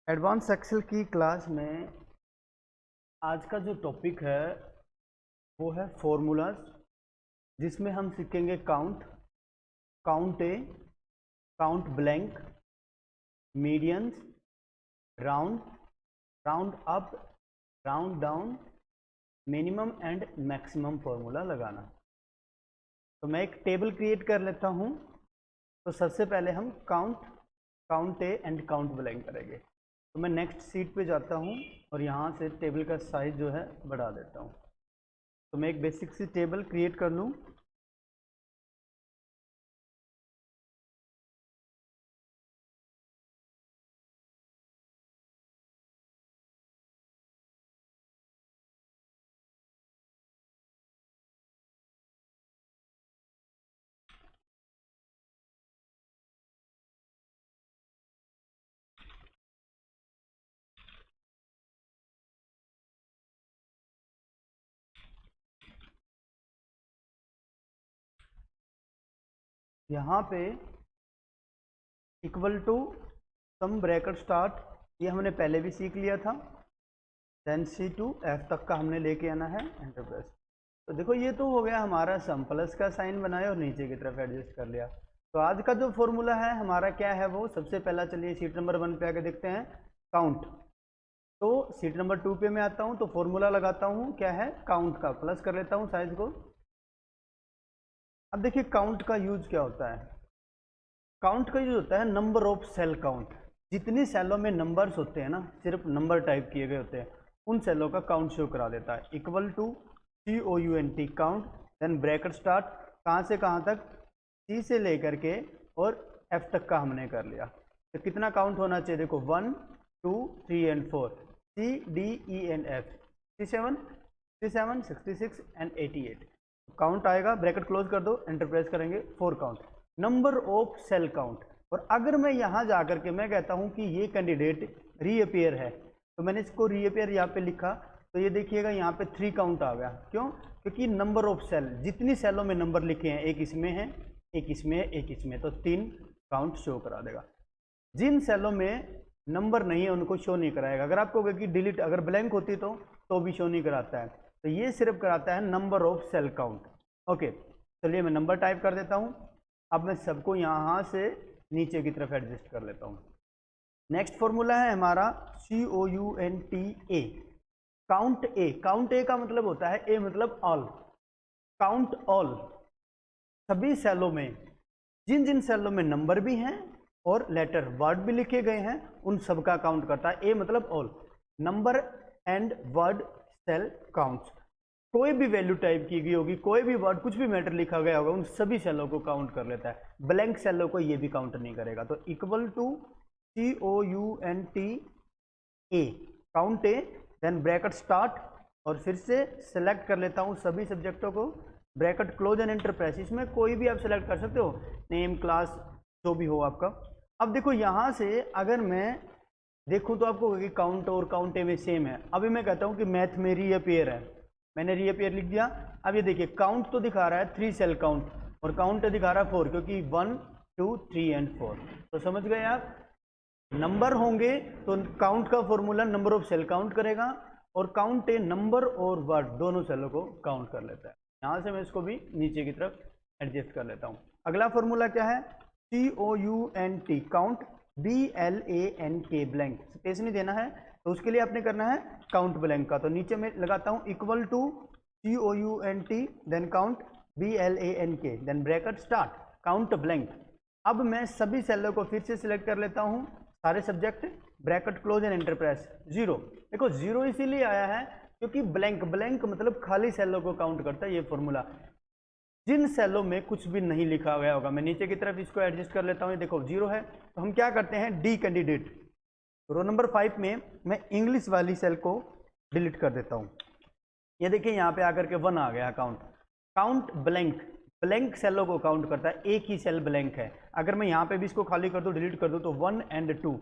Advance Excel की class में आज का जो टॉपिक है वो है फॉर्मूलाज, जिसमें हम सीखेंगे count, count A, count blank, medians, round, round up, round down, minimum and maximum formula लगाना। तो मैं एक टेबल क्रिएट कर लेता हूँ। तो सबसे पहले हम count, count A and count blank करेंगे। तो मैं नेक्स्ट सीट पे जाता हूँ और यहाँ से टेबल का साइज जो है बढ़ा देता हूँ। तो मैं एक बेसिक सी टेबल क्रिएट कर लूँ। यहाँ पे equal to sum bracket start, ये हमने पहले भी सीख लिया था। देन सी टू एफ तक का हमने लेके आना है, एंटर प्रेस। तो देखो ये तो हो गया हमारा सम, प्लस का साइन बनाया और नीचे की तरफ एडजस्ट कर लिया। तो आज का जो फॉर्मूला है हमारा क्या है वो, सबसे पहला चलिए सीट नंबर 1 पे आके देखते हैं, काउंट। तो सीट नंबर 2 पे मैं आता हूँ तो फॉर्मूला लगाता हूँ, क्या है, काउंट का। प्लस कर लेता हूँ साइज को। अब देखिए काउंट का यूज क्या होता है। काउंट का यूज होता है नंबर ऑफ सेल काउंट। जितनी सेलों में नंबर्स होते हैं ना, सिर्फ नंबर टाइप किए गए होते हैं, उन सेलों का काउंट शो करा देता है। Equal to COUNT count, then bracket start, कहाँ से कहाँ तक, C से लेकर के और F तक का हमने कर लिया। तो कितना काउंट होना चाहिए, देखो 1 2 3 and 4, C D E and F, 67 67 66 and 88 count आएगा। ब्रैकेट क्लोज कर दो, एंटर प्रेस करेंगे, 4 count, number of cell count. और अगर मैं यहाँ जाकर के मैं कहता हूँ कि ये कैंडिडेट रीअपियर है, तो मैंने इसको रीअपियर यहाँ पे लिखा, तो ये देखिएगा यहाँ पे 3 काउंट आ गया। क्यों? क्योंकि नंबर ऑफ सेल, जितनी सेलों में नंबर लिखे हैं, एक इसमें है, एक इसमें है, एक इसमें, तो 3 काउंट शो करा देगा। जिन सेलों में नंबर नहीं है उनको शो नहीं कराएगा। अगर आपको कि डिलीट, अगर ब्लैंक होती तो भी शो नहीं कराता है। तो ये सिर्फ कराता है number of cell count. Okay, चलिए मैं नंबर टाइप कर देता हूँ। अब मैं सबको यहाँ से नीचे की तरफ एडजस्ट कर लेता हूँ। नेक्स्ट फॉर्मूला है हमारा COUNT A, count A. Count ए का मतलब होता है, ए मतलब ऑल, काउंट ऑल। सभी सेलों में, जिन जिन सेलों में नंबर भी हैं और लेटर वर्ड भी लिखे गए हैं, उन सब का काउंट करता है। ए मतलब all, number and word cell counts. कोई भी वैल्यू टाइप की गई होगी, कोई भी वर्ड, कुछ भी मैटर लिखा गया होगा, उन सभी सेलों को काउंट कर लेता है। ब्लैंक सेलों को ये भी काउंट नहीं करेगा। तो equal to COUNT A, count A, then bracket start, और फिर से सेलेक्ट कर लेता हूँ सभी सब्जेक्टों को, bracket close and enter press. इसमें कोई भी आप सेलेक्ट कर सकते हो, नेम, क्लास, जो भी हो आपका। अब देखो यहाँ से अगर मैं देखूँ तो आपको कि काउंट और काउंट ए में सेम है। अभी मैं कहता हूँ कि मैथ में रीअपियर है, मैंने रीअपियर लिख दिया। अब ये देखिए काउंट तो दिखा रहा है 3 सेल काउंट, और काउंट दिखा रहा है 4, क्योंकि 1 2 3 एंड 4। तो समझ गए आप, नंबर होंगे तो काउंट का formula number of cell count करेगा, और काउंट ए नंबर और वर्ड दोनों सेलों को काउंट कर लेता है। यहाँ से मैं इसको भी नीचे की तरफ एडजस्ट कर लेता हूँ। अगला फॉर्मूला क्या है, COUNT count, BLANK blank, space नहीं देना है, तो उसके लिए आपने करना है काउंट ब्लैंक का। तो नीचे में लगाता हूँ equal to COUNT, then count BLANK, then bracket start, count blank. अब मैं सभी सेलों को फिर से सिलेक्ट कर लेता हूँ, सारे subject, bracket close and enter press, 0। देखो 0 इसीलिए आया है क्योंकि ब्लैंक, ब्लैंक मतलब खाली सेलों को काउंट करता है ये फॉर्मूला। जिन सेलों में कुछ भी नहीं लिखा गया होगा, मैं नीचे की तरफ इसको एडजस्ट कर लेता हूँ, देखो 0 है, तो हम क्या करते हैं, डी कैंडिडेट, रो नंबर 5 में मैं इंग्लिश वाली सेल को डिलीट कर देता हूँ। ये देखिए यहाँ पे आकर के 1 आ गया काउंट। काउंट ब्लैंक, ब्लैंक सेलों को काउंट करता है, एक ही सेल ब्लैंक है। अगर मैं यहाँ पे भी इसको खाली कर दूँ, डिलीट कर दूँ, तो 1 एंड 2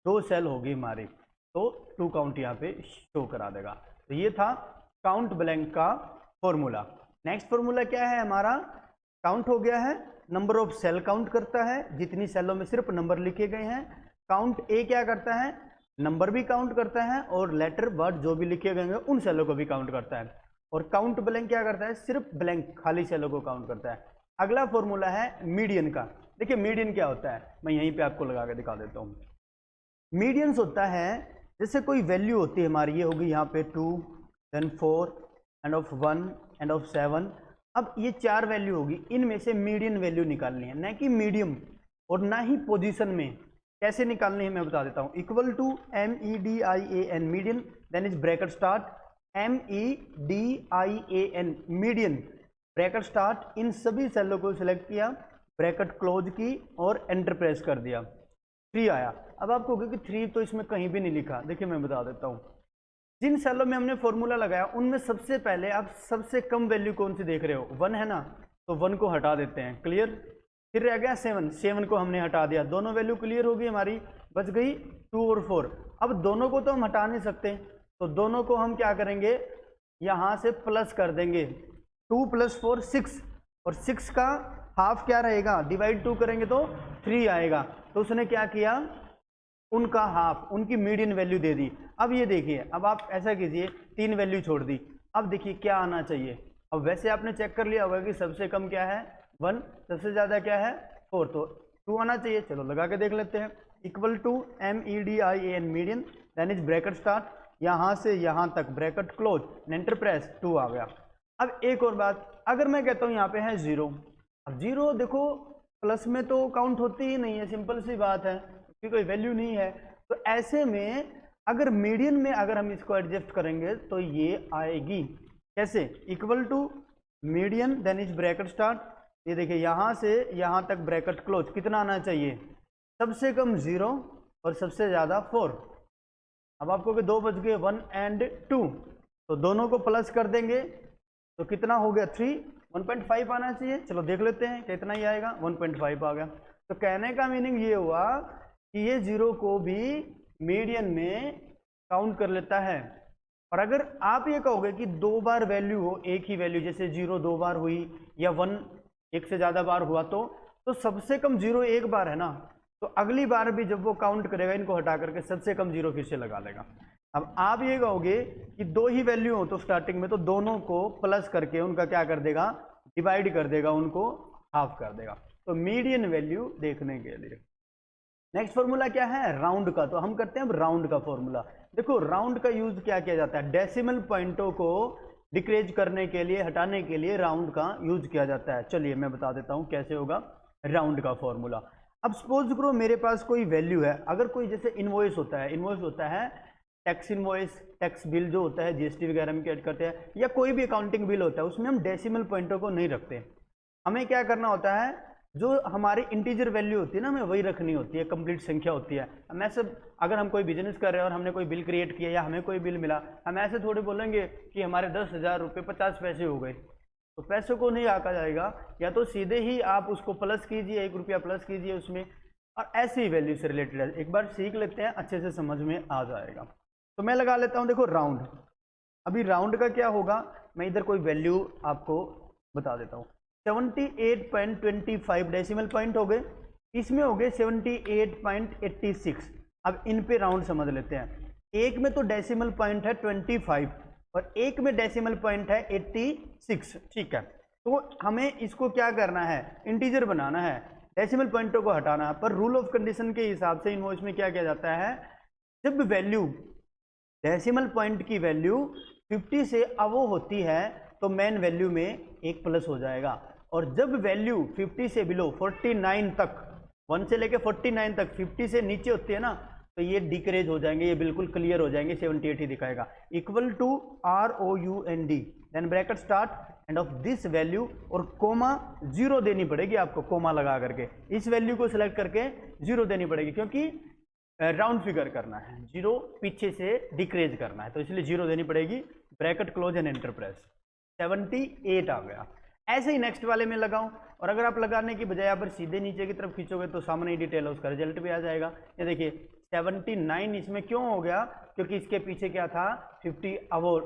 2 सेल होगी हमारी, तो 2 काउंट यहाँ पे शो करा देगा। तो ये था काउंट ब्लैंक का फॉर्मूला। नेक्स्ट फॉर्मूला क्या है हमारा, काउंट हो गया है, नंबर ऑफ सेल काउंट करता है, जितनी सेलों में सिर्फ नंबर लिखे गए हैं। काउंट ए क्या करता है, नंबर भी काउंट करता है और लेटर वर्ड जो भी लिखे गए हैं उन सेलों को भी काउंट करता है। और काउंट ब्लैंक क्या करता है, सिर्फ ब्लैंक खाली सेलों को काउंट करता है। अगला फॉर्मूला है मीडियन का। देखिए मीडियन क्या होता है, मैं यहीं पे आपको लगा के दिखा देता हूँ। मीडियंस होता है जैसे कोई वैल्यू होती है हमारी, ये होगी यहाँ पे 2 then 4 end of 1 end of 7। अब ये 4 वैल्यू होगी, इनमें से मीडियन वैल्यू निकालनी है, न कि मीडियम और ना ही पोजीशन में। कैसे निकालनी है मैं बता देता हूँ। Equal to MEDIAN median, then is bracket start MEDIAN median, bracket start, इन सभी सेलों को सिलेक्ट किया, ब्रैकेट क्लोज की और एंटर प्रेस कर दिया, 3 आया। अब आपको कहोगे कि 3 तो इसमें कहीं भी नहीं लिखा। देखिए मैं बता देता हूँ, जिन सेलों में हमने फॉर्मूला लगाया उनमें सबसे पहले आप सबसे कम वैल्यू कौन सी देख रहे हो, 1 है ना, तो 1 को हटा देते हैं, क्लियर। फिर रह गया 7 को हमने हटा दिया, दोनों वैल्यू क्लियर होगी हमारी, बच गई 2 और 4। अब दोनों को तो हम हटा नहीं सकते, तो दोनों को हम क्या करेंगे, यहाँ से प्लस कर देंगे, 2 + 4 6, और 6 का हाफ क्या रहेगा, डिवाइड 2 करेंगे तो 3 आएगा। तो उसने क्या किया, उनका हाफ, उनकी मीडियन वैल्यू दे दी। अब ये देखिए, अब आप ऐसा कीजिए, 3 वैल्यू छोड़ दी, अब देखिए क्या आना चाहिए। अब वैसे आपने चेक कर लिया होगा कि सबसे कम क्या है 1, सबसे ज़्यादा क्या है 4, तो 2 आना चाहिए। चलो लगा के देख लेते हैं। Equal to MEDIAN median, then is bracket start, यहाँ से यहाँ तक ब्रैकेट क्लोज, एंटर प्रेस, 2 आ गया। अब एक और बात, अगर मैं कहता हूँ यहाँ पे है 0, अब 0 देखो प्लस में तो काउंट होती ही नहीं है, सिंपल सी बात है, इसकी कोई वैल्यू नहीं है। तो ऐसे में अगर मीडियन में अगर हम इसको एडजस्ट करेंगे तो ये आएगी कैसे, equal to median, then is bracket start, ये देखिए यहाँ से यहाँ तक ब्रैकेट क्लोज, कितना आना चाहिए, सबसे कम 0 और सबसे ज़्यादा 4। अब आपको कि 2 बच गए, 1 and 2, तो दोनों को प्लस कर देंगे तो कितना हो गया 3, 1.5 आना चाहिए। चलो देख लेते हैं कितना ही आएगा, 1.5 आ गया। तो कहने का मीनिंग ये हुआ कि ये 0 को भी मीडियन में काउंट कर लेता है। और अगर आप ये कहोगे कि 2 बार वैल्यू हो, एक ही वैल्यू, जैसे 0 2 बार हुई या 1 एक से ज़्यादा बार हुआ, तो सबसे कम 0 एक बार है ना, तो अगली बार भी जब वो काउंट करेगा इनको हटा करके सबसे कम 0 फिर से लगा लेगा। अब आप ये कहोगे कि 2 ही वैल्यू हो तो स्टार्टिंग में, तो दोनों को प्लस करके उनका क्या कर देगा, डिवाइड कर देगा, उनको हाफ कर देगा। तो मीडियन वैल्यू देखने के लिए नेक्स्ट फॉर्मूला क्या है, राउंड का। तो हम करते हैं अब राउंड का फॉर्मूला। देखो राउंड का यूज क्या किया जाता है, डेसिमल पॉइंटों को डिक्रीज करने के लिए, हटाने के लिए राउंड का यूज किया जाता है। चलिए मैं बता देता हूं कैसे होगा राउंड का फॉर्मूला। अब सपोज करो मेरे पास कोई वैल्यू है, अगर कोई जैसे इनवॉइस होता है, इनवॉइस होता है टैक्स इनवॉइस, टैक्स बिल जो होता है GST वगैरह में ऐड करते हैं, या कोई भी अकाउंटिंग बिल होता है, उसमें हम डेसिमल पॉइंटों को नहीं रखते। हमें क्या करना होता है, जो हमारी इंटीजर वैल्यू होती है ना, हमें वही रखनी होती है, कंप्लीट संख्या होती है। हम ऐसे, अगर हम कोई बिजनेस कर रहे हैं और हमने कोई बिल क्रिएट किया या हमें कोई बिल मिला, हम ऐसे थोड़ी बोलेंगे कि हमारे 10,000 रुपये 50 पैसे हो गए, तो पैसे को नहीं आका जाएगा, या तो सीधे ही आप उसको प्लस कीजिए, 1 रुपया प्लस कीजिए उसमें, और ऐसी वैल्यू से रिलेटेड है। एक बार सीख लेते हैं, अच्छे से समझ में आ जाएगा। तो मैं लगा लेता हूँ, देखो राउंड। अभी राउंड का क्या होगा, मैं इधर कोई वैल्यू आपको बता देता हूँ। 78.25 डेसिमल पॉइंट हो गए, इसमें हो गए 78.86। अब इन पे राउंड समझ लेते हैं। एक में तो डेसिमल पॉइंट है 25 और एक में डेसिमल पॉइंट है 86, ठीक है। तो हमें इसको क्या करना है, इंटीजर बनाना है, डेसिमल पॉइंटों को हटाना है। पर रूल ऑफ कंडीशन के हिसाब से इनवॉइस में क्या किया जाता है, जब वैल्यू डेसिमल पॉइंट की वैल्यू 50 से अबव होती है तो मेन वैल्यू में एक प्लस हो जाएगा, और जब वैल्यू 50 से बिलो 49 तक, 1 से लेके 49 तक 50 से नीचे होती है ना, तो ये डिक्रीज हो जाएंगे, ये बिल्कुल क्लियर हो जाएंगे, 78 ही दिखाएगा। Equal to ROUND, then bracket start end of this value, और कोमा 0 देनी पड़ेगी आपको, कोमा लगा करके इस वैल्यू को सिलेक्ट करके 0 देनी पड़ेगी, क्योंकि राउंड फिगर करना है, 0 पीछे से डिक्रीज करना है, तो इसलिए 0 देनी पड़ेगी, bracket close and enter press. 78 आ गया। ऐसे ही नेक्स्ट वाले में लगाऊं, और अगर आप लगाने की बजाय यहाँ पर सीधे नीचे की तरफ खींचोगे तो सामने ही डिटेल है, उसका रिजल्ट भी आ जाएगा। ये देखिए 79 इसमें क्यों हो गया, क्योंकि इसके पीछे क्या था, 50 अबव,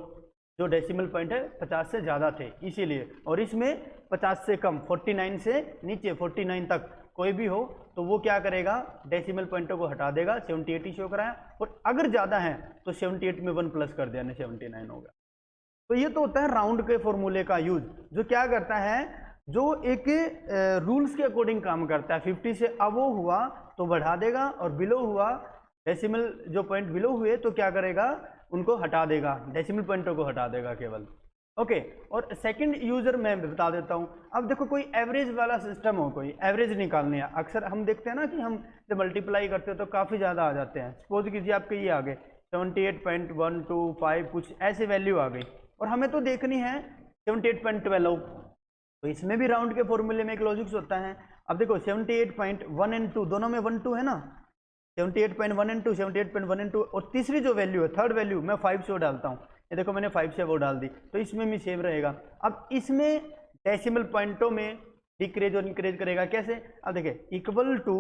जो डेसिमल पॉइंट है 50 से ज़्यादा थे इसीलिए, और इसमें 50 से कम, 49 से नीचे 49 तक, कोई भी हो तो वो क्या करेगा, डेसिमल पॉइंटों को हटा देगा, 78 ही शो कराया, और अगर ज़्यादा है तो 78 में 1 प्लस कर दिया, 79 हो गया। तो ये तो होता है राउंड के फॉर्मूले का यूज, जो क्या करता है, जो एक रूल्स के अकॉर्डिंग काम करता है। 50 से अबो हुआ तो बढ़ा देगा, और बिलो हुआ, डेसिमल जो पॉइंट बिलो हुए तो क्या करेगा, उनको हटा देगा, डेसिमल पॉइंटों को हटा देगा केवल। ओके, और सेकंड यूजर मैं बता देता हूं। अब देखो कोई एवरेज वाला सिस्टम हो, कोई एवरेज निकालनी है, अक्सर हम देखते हैं ना कि हम जब मल्टीप्लाई करते हैं तो काफ़ी ज़्यादा आ जाते हैं। सपोज कीजिए आपके ये आ गए 78.125 कुछ ऐसे वैल्यू आ गई, और हमें तो देखनी है 78.12, तो इसमें भी राउंड के फॉर्मूले में एक लॉजिक्स होता है। अब देखो 78.1 एंड 2 दोनों में 1 2 है ना, 78.1 एंड 2, 78.1 एंड 2, और तीसरी जो वैल्यू है, थर्ड वैल्यू मैं 5 से डालता हूँ, ये देखो मैंने 5 से वो डाल दी, तो इसमें भी सेम रहेगा। अब इसमें डेसिमल पॉइंटों में डिक्रीज और इंक्रीज करेगा कैसे, अब देखिए equal to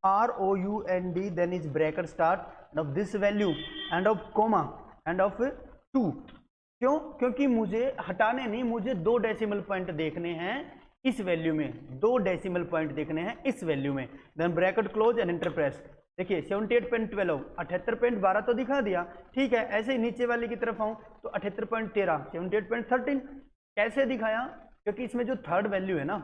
ROUND then is bracket start of this value end of comma end of 2। क्यों, क्योंकि मुझे हटाने नहीं, मुझे 2 डेसिमल पॉइंट देखने हैं इस वैल्यू में, 2 डेसिमल पॉइंट देखने हैं इस वैल्यू में, then bracket close and enter press. देखिए 78.12 78.12 तो दिखा दिया, ठीक है। ऐसे ही नीचे वाले की तरफ आऊँ तो 78.13 78.13 कैसे दिखाया, क्योंकि इसमें जो थर्ड वैल्यू है ना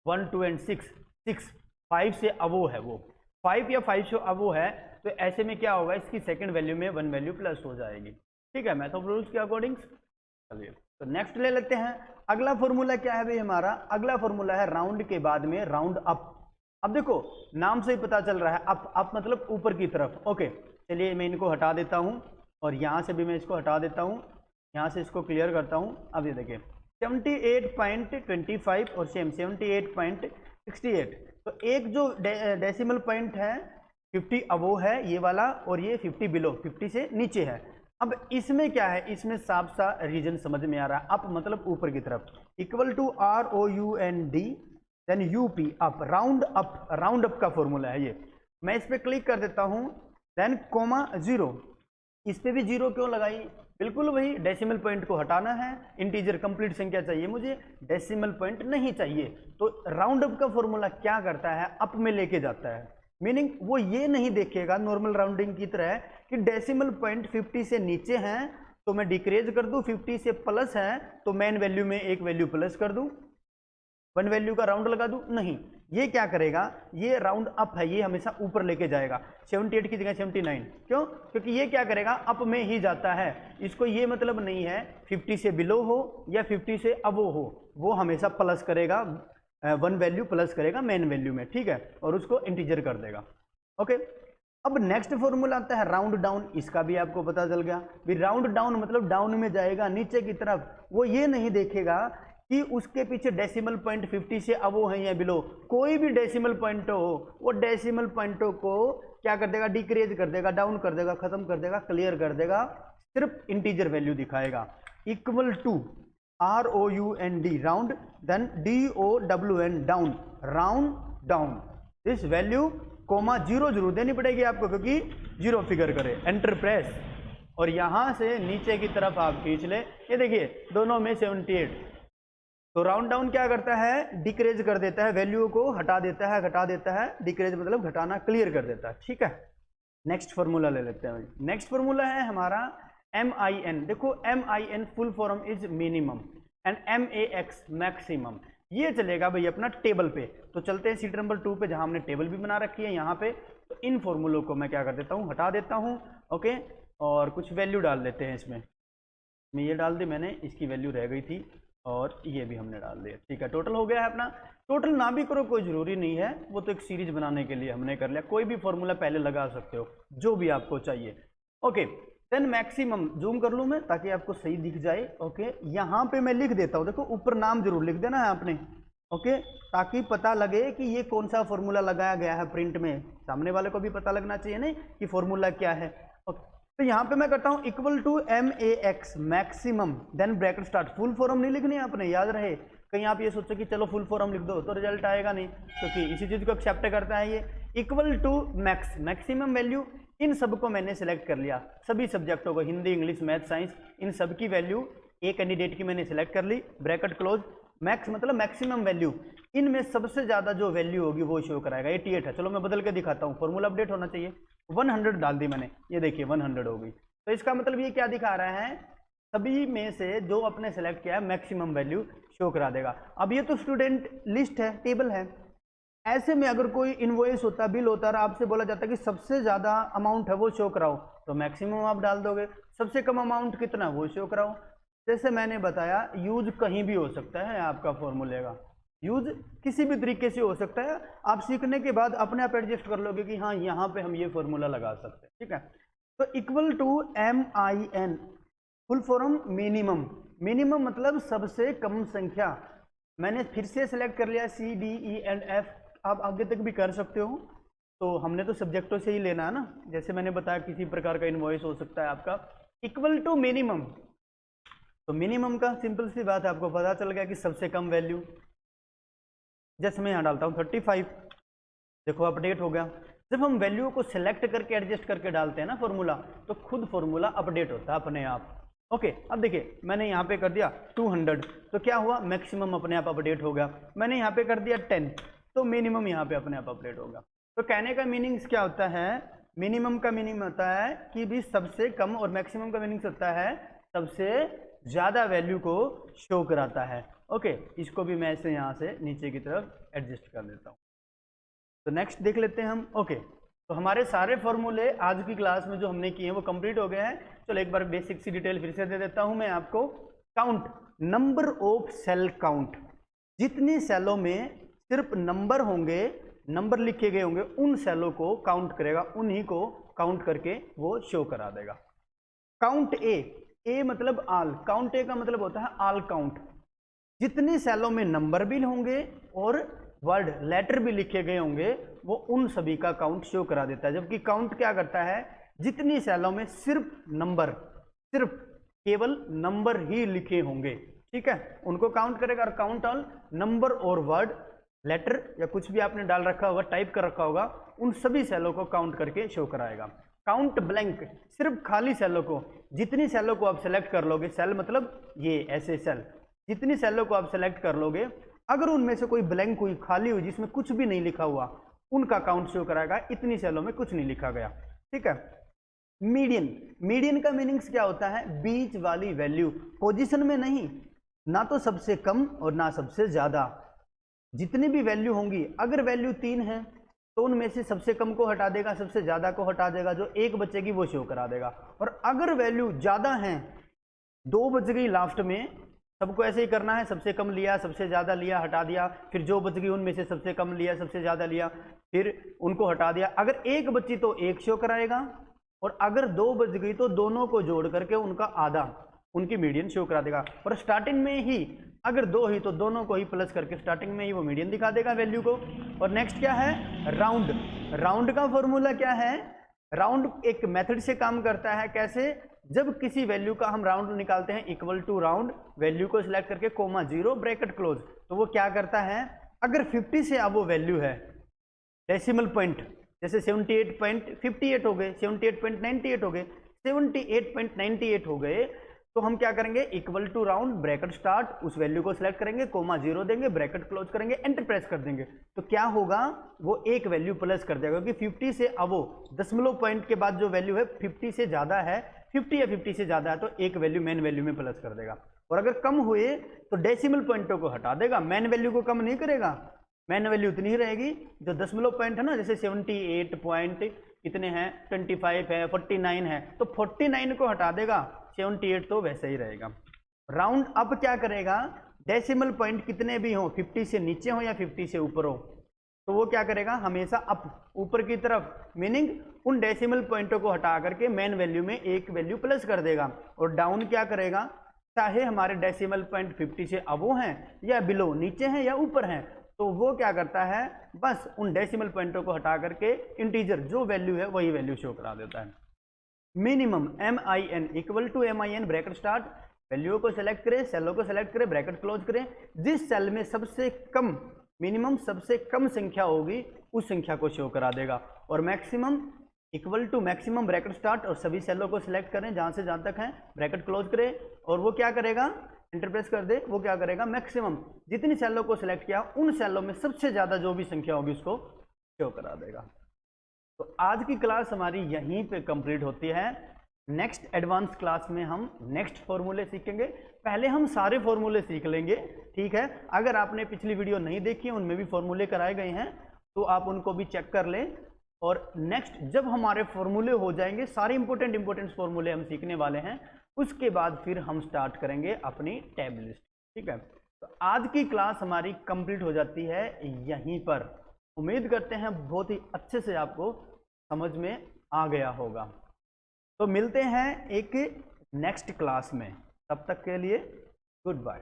1 2 एंड 6 5 से अबो है, वो 5 या 5 से अबो है, तो ऐसे में क्या होगा, इसकी सेकंड वैल्यू में 1 वैल्यू प्लस हो जाएगी, ठीक है, मैथ ऑफ रूल्स के अकॉर्डिंग। चलिए तो नेक्स्ट ले लेते हैं। अगला फॉर्मूला क्या है भाई हमारा, अगला फॉर्मूला है राउंड के बाद में राउंड अप। अब देखो नाम से ही पता चल रहा है, अप अप मतलब ऊपर की तरफ। ओके चलिए मैं इनको हटा देता हूं, और यहां से भी मैं इसको हटा देता हूं, यहां से इसको क्लियर करता हूं। अब ये देखिए 78.25 और सेम 78.68, तो एक जो डेसिमल पॉइंट है 50 अबो है ये वाला, और ये 50 बिलो, 50 से नीचे है। अब इसमें क्या है, इसमें साफ सा रीजन समझ में आ रहा है, अप मतलब ऊपर की तरफ, equal to ROUND then UP up, round up, round up का फॉर्मूला है ये। मैं इस पर क्लिक कर देता हूं, देन कोमा 0, इस पे भी 0 क्यों लगाई, बिल्कुल वही, डेसिमल पॉइंट को हटाना है, इंटीजर कंप्लीट संख्या चाहिए मुझे, डेसिमल पॉइंट नहीं चाहिए। तो राउंड अप का फॉर्मूला क्या करता है, अप में लेके जाता है, मीनिंग वो ये नहीं देखेगा नॉर्मल राउंडिंग की तरह कि डेसिमल पॉइंट 50 से नीचे हैं तो मैं डिक्रीज कर दूं, 50 से प्लस है तो मेन वैल्यू में एक वैल्यू प्लस कर दूं, 1 वैल्यू का राउंड लगा दूं, नहीं, ये क्या करेगा, ये राउंड अप है, ये हमेशा ऊपर लेके जाएगा, 78 की जगह 79, क्यों, क्योंकि ये क्या करेगा, अप में ही जाता है, इसको ये मतलब नहीं है 50 से बिलो हो या 50 से अबो हो, वो हमेशा प्लस करेगा, 1 वैल्यू प्लस करेगा मेन वैल्यू में, ठीक है, और उसको इंटीजर कर देगा। ओके, अब नेक्स्ट फॉर्मूला आता है राउंड डाउन, इसका भी आपको पता चल गया भी, राउंड डाउन मतलब डाउन में जाएगा, नीचे की तरफ, वो ये नहीं देखेगा कि उसके पीछे डेसिमल पॉइंट 50 से अबो है या बिलो, कोई भी डेसिमल पॉइंट हो, वो डेसिमल पॉइंटों को क्या कर देगा, डिक्रीज कर देगा, डाउन कर देगा, खत्म कर देगा, क्लियर कर देगा, सिर्फ इंटीजर वैल्यू दिखाएगा। Equal to ROUND round, then DOWN down, round down, this value comma 0 जरूर देनी पड़ेगी आपको, क्योंकि 0 फिगर करे, एंटर प्रेस, और यहां से नीचे की तरफ आप खींच ले, ये देखिए दोनों में 78, तो राउंड डाउन क्या करता है, डिक्रीज कर देता है, वैल्यू को हटा देता है, घटा देता है, डिक्रीज मतलब घटाना, क्लियर कर देता है, ठीक है। नेक्स्ट फॉर्मूला ले लेते हैं, नेक्स्ट फॉर्मूला है हमारा MIN। देखो MIN full form is minimum and MAX maximum, ये चलेगा भाई अपना टेबल पे। तो चलते हैं सीट नंबर 2 पे, जहां हमने टेबल भी बना रखी है यहाँ पे। तो इन फॉर्मूलों को मैं क्या कर देता हूँ, हटा देता हूँ, ओके, और कुछ वैल्यू डाल देते हैं इसमें, मैं ये डाल दी मैंने, इसकी वैल्यू रह गई थी, और ये भी हमने डाल दिया, ठीक है, टोटल हो गया है अपना। टोटल ना भी करो कोई ज़रूरी नहीं है, वो तो एक सीरीज बनाने के लिए हमने कर लिया, कोई भी फॉर्मूला पहले लगा सकते हो जो भी आपको चाहिए। ओके, देन मैक्सिमम जूम कर लूँ मैं ताकि आपको सही दिख जाए। ओके, यहाँ पे मैं लिख देता हूँ, देखो ऊपर नाम जरूर लिख देना है आपने, ओके, ताकि पता लगे कि ये कौन सा फॉर्मूला लगाया गया है प्रिंट में, सामने वाले को भी पता लगना चाहिए नहीं कि फॉर्मूला क्या है। ओके, तो यहाँ पे मैं करता हूँ equal to MAX maximum, then bracket start, full form नहीं लिखनी है आपने, याद रहे, कहीं आप ये सोचो कि चलो फुल फॉर्म लिख दो तो रिजल्ट आएगा नहीं, क्योंकि इसी चीज को एक्सेप्ट करता है ये। Equal to max, maximum value, इन सब को मैंने सिलेक्ट कर लिया, सभी सब्जेक्टों को, हिंदी, इंग्लिश, मैथ, साइंस, इन सब की वैल्यू एक कैंडिडेट की मैंने सिलेक्ट कर ली, ब्रैकेट क्लोज, मैक्स मतलब मैक्सिमम वैल्यू, इनमें सबसे ज्यादा जो वैल्यू होगी वो शो कराएगा। 88 है, चलो मैं बदल के दिखाता हूँ, फॉर्मूला अपडेट होना चाहिए। 100 डाल दी मैंने, ये देखिए 100 हो गई। तो इसका मतलब ये क्या दिखा रहा है, सभी में से जो अपने सेलेक्ट किया है मैक्सिमम वैल्यू शो करा देगा। अब ये तो स्टूडेंट लिस्ट है, टेबल है, ऐसे में अगर कोई इनवॉइस होता, बिल होता और आपसे बोला जाता कि सबसे ज्यादा अमाउंट है वो शो कराओ, तो मैक्सिमम आप डाल दोगे। सबसे कम अमाउंट कितना वो शो कराओ। जैसे मैंने बताया, यूज कहीं भी हो सकता है आपका फॉर्मूले का, यूज किसी भी तरीके से हो सकता है। आप सीखने के बाद अपने आप एडजस्ट कर लोगे कि हाँ यहाँ पे हम ये फॉर्मूला लगा सकते हैं, ठीक है। तो equal to MIN, full form minimum. Minimum मतलब सबसे कम संख्या। मैंने फिर से सिलेक्ट कर लिया CDE&F, आप आगे तक भी कर सकते हो। तो हमने तो सब्जेक्टों से ही लेना है ना, जैसे मैंने बताया किसी प्रकार का इनवॉइस हो सकता है आपका। इक्वल टू मिनिमम, तो मिनिमम का सिंपल सी बात है, आपको पता चल गया कि सबसे कम वैल्यू। जैसे मैं यहाँ डालता हूँ 35, देखो अपडेट हो गया। जब हम वैल्यू को सिलेक्ट करके एडजस्ट करके डालते हैं ना फॉर्मूला, तो खुद फॉर्मूला अपडेट होता है अपने आप। ओके, अब देखिए मैंने यहाँ पे कर दिया 200, तो क्या हुआ, मैक्सिमम अपने आप अपडेट हो गया। मैंने यहाँ पे कर दिया 10, तो मिनिमम यहाँ पे अपने आप अपडेट होगा। तो कहने का मीनिंग्स क्या होता है, मिनिमम का मीनिंग होता है कि भी सबसे कम, और मैक्सिमम का मीनिंग्स होता है सबसे ज्यादा वैल्यू को शो कराता है। ओके, इसको भी मैं इसे यहाँ से नीचे की तरफ एडजस्ट कर देता हूँ। तो नेक्स्ट देख लेते हैं हम। ओके, तो हमारे सारे फॉर्मूले आज की क्लास में जो हमने किए हैं वो कंप्लीट हो गए हैं। चलो एक बार बेसिक सी डिटेल फिर से दे देता हूं मैं आपको। Count, number of cell count, जितनी सेलों में सिर्फ नंबर होंगे, नंबर लिखे गए होंगे, उन सेलों को काउंट करेगा, उन्हीं को काउंट करके वो शो करा देगा। काउंट ए मतलब ऑल, काउंट ए का मतलब होता है ऑल काउंट। जितनी सेलों में नंबर भी होंगे और वर्ड लेटर भी लिखे गए होंगे, वो उन सभी का काउंट शो करा देता है। जबकि काउंट क्या करता है, जितनी सेलों में सिर्फ नंबर, सिर्फ केवल नंबर ही लिखे होंगे, ठीक है, उनको काउंट करेगा। और काउंट ऑल नंबर और वर्ड लेटर या कुछ भी आपने डाल रखा होगा, टाइप कर रखा होगा, उन सभी सेलों को काउंट करके शो कराएगा। काउंट ब्लैंक, सिर्फ खाली सेलों को, जितनी सेलों को आप सेलेक्ट कर लोगे, सेल मतलब ये ऐसे सेल, जितनी सेलों को आप सेलेक्ट कर लोगे, अगर उनमें से कोई ब्लैंक हुई, खाली हुई, जिसमें कुछ भी नहीं लिखा हुआ, उनका काउंट शो कराएगा, इतनी सेलों में कुछ नहीं लिखा गया, ठीक है। मीडियन, मीडियन का मीनिंग्स क्या होता है, बीच वाली वैल्यू, पोजीशन में नहीं, ना तो सबसे कम और ना सबसे ज्यादा। जितनी भी वैल्यू होंगी, अगर वैल्यू 3 है तो उनमें से सबसे कम को हटा देगा, सबसे ज्यादा को हटा देगा, जो एक बचेगी वो शो करा देगा। और अगर वैल्यू ज्यादा है, 2 बच गई लास्ट में, सबको ऐसे ही करना है, सबसे कम लिया, सबसे ज्यादा लिया, हटा दिया, फिर जो बच गई उनमें से सबसे कम लिया, सबसे ज्यादा लिया, फिर उनको हटा दिया। अगर एक बची तो एक शो कराएगा, और अगर 2 बच गई तो दोनों को जोड़ करके उनका आधा, उनकी मीडियन शो करा देगा। और स्टार्टिंग में ही अगर 2 ही तो दोनों को ही प्लस करके स्टार्टिंग में ही वो मीडियन दिखा देगा वैल्यू को। और नेक्स्ट क्या है, राउंड। राउंड का फॉर्मूला क्या है, राउंड एक मेथड से काम करता है। कैसे, जब किसी वैल्यू का हम राउंड निकालते हैं, इक्वल टू राउंड, वैल्यू को सिलेक्ट करके कोमा 0 ब्रैकेट क्लोज, तो वो क्या करता है, अगर 50 से अब वो वैल्यू है, डेसिमल पॉइंट, जैसे 78.58 हो गए, 78.98 हो गए, 78.98 हो गए, तो हम क्या करेंगे, equal to round bracket start, उस वैल्यू को सिलेक्ट करेंगे, कोमा 0 देंगे, ब्रैकेट क्लोज करेंगे, एंटर प्रेस कर देंगे, तो क्या होगा, वो एक वैल्यू प्लस कर देगा। क्योंकि 50 से अब वो दशमलव पॉइंट के बाद जो वैल्यू है 50 से ज्यादा है, 50 या 50 से ज्यादा है, तो एक वैल्यू मेन वैल्यू में प्लस कर देगा। और अगर कम हुए तो डेसिमल पॉइंटों को हटा देगा, मेन वैल्यू को कम नहीं करेगा, मेन वैल्यू उतनी ही रहेगी। जो दशमलव पॉइंट है ना, जैसे 78 पॉइंट कितने हैं, 25 है, 49 है, तो 49 को हटा देगा, 78 तो वैसे ही रहेगा। राउंड अप क्या करेगा, डेसिमल पॉइंट कितने भी हो, 50 से नीचे हो या 50 से ऊपर हो, तो वो क्या करेगा, हमेशा अप, ऊपर की तरफ, मीनिंग उन डेसिमल पॉइंटों को हटा करके मेन वैल्यू में एक वैल्यू प्लस कर देगा। और डाउन क्या करेगा, चाहे हमारे डेसिमल पॉइंट 50 से अबो हैं या बिलो, नीचे हैं या ऊपर हैं, तो वो क्या करता है, बस उन डेसिमल पॉइंटों को हटा करके इंटीजर जो वैल्यू है वही वैल्यू शो करा देता है। Minimum MIN, equal to MIN bracket start, value को सिलेक्ट करें, सेलों को सिलेक्ट करें, ब्रैकेट क्लोज करें, जिस सेल में सबसे कम, मिनिमम सबसे कम संख्या होगी उस संख्या को शो करा देगा। और maximum, equal to maximum bracket start, और सभी सेलों को सिलेक्ट करें जहां से जहां तक है, ब्रैकेट क्लोज करें, और वो क्या करेगा, एंटर प्रेस कर दे, वो क्या करेगा, मैक्सिमम जितनी सेलों को सिलेक्ट किया उन सेलों में सबसे ज़्यादा जो भी संख्या होगी उसको शो करा देगा। तो आज की क्लास हमारी यहीं पे कंप्लीट होती है। नेक्स्ट एडवांस क्लास में हम नेक्स्ट फॉर्मूले सीखेंगे। पहले हम सारे फॉर्मूले सीख लेंगे, ठीक है। अगर आपने पिछली वीडियो नहीं देखी है, उनमें भी फॉर्मूले कराए गए हैं, तो आप उनको भी चेक कर लें। और नेक्स्ट जब हमारे फॉर्मूले हो जाएंगे, सारे इंपॉर्टेंट फॉर्मूले हम सीखने वाले हैं, उसके बाद फिर हम स्टार्ट करेंगे अपनी टैब लिस्ट, ठीक है। तो आज की क्लास हमारी कंप्लीट हो जाती है यहीं पर। उम्मीद करते हैं बहुत ही अच्छे से आपको समझ में आ गया होगा। तो मिलते हैं एक नेक्स्ट क्लास में, तब तक के लिए गुड बाय।